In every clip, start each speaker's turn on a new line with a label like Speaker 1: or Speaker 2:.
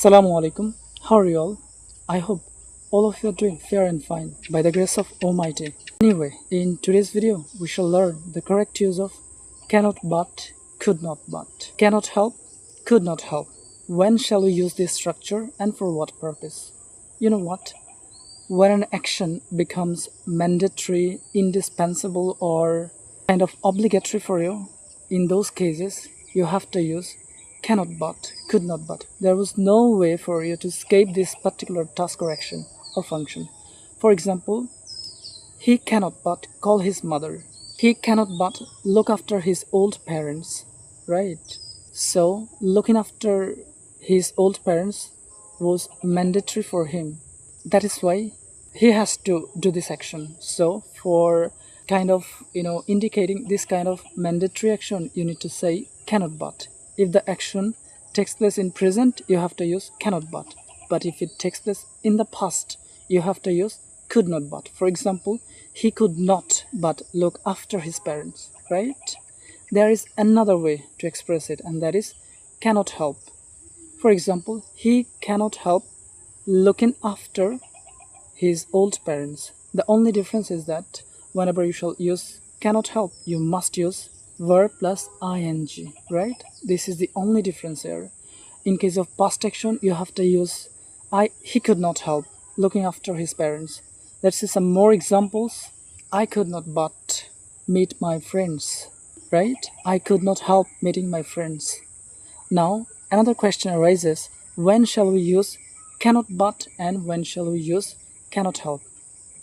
Speaker 1: Assalamu alaikum. How are you all? I hope all of you are doing fair and fine by the grace of Almighty. Anyway, in today's video, we shall learn the correct use of cannot but, could not but. Cannot help, could not help. When shall we use this structure and for what purpose? You know what? When an action becomes mandatory, indispensable, or kind of obligatory for you, in those cases, you have to use cannot but, could not but. There was no way for you to escape this particular task or action or function. For example, he cannot but call his mother. He cannot but look after his old parents, right? So, looking after his old parents was mandatory for him. That is why he has to do this action. So, for kind of, indicating this kind of mandatory action, you need to say cannot but. If the action takes place in present, you have to use cannot but. But if it takes place in the past, you have to use could not but. For example, he could not but look after his parents, right? There is another way to express it, and that is cannot help. For example, he cannot help looking after his old parents. The only difference is that whenever you shall use cannot help, you must use verb plus ing, right? This is the only difference here. In case of past action, you have to use he could not help looking after his parents. Let's see some more examples. I could not but meet my friends, right? I could not help meeting my friends. Now, another question arises, when shall we use cannot but and when shall we use cannot help,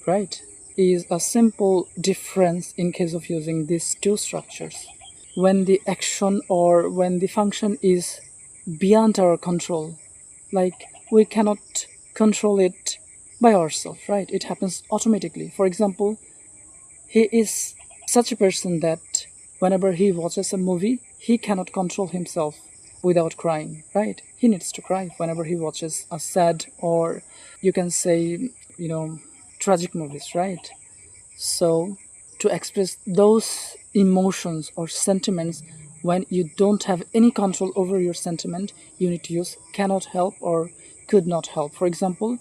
Speaker 1: right? Is a simple difference in case of using these two structures. When the action or when the function is beyond our control, like we cannot control it by ourselves, right? It happens automatically. For example, he is such a person that whenever he watches a movie, he cannot control himself without crying, right? He needs to cry whenever he watches a sad, or you can say, tragic movies, right? So, to express those emotions or sentiments when you don't have any control over your sentiment, you need to use cannot help or could not help. For example,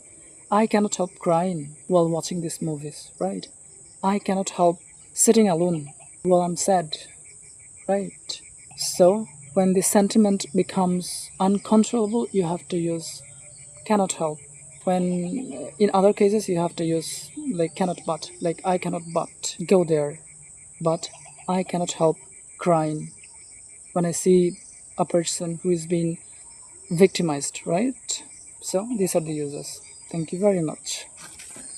Speaker 1: I cannot help crying while watching these movies, right? I cannot help sitting alone while I'm sad, right? So, when the sentiment becomes uncontrollable, you have to use cannot help. When in other cases, you have to use like cannot but, like I cannot but go there, but I cannot help crying when I see a person who is being victimized, right? So these are the uses. Thank you very much.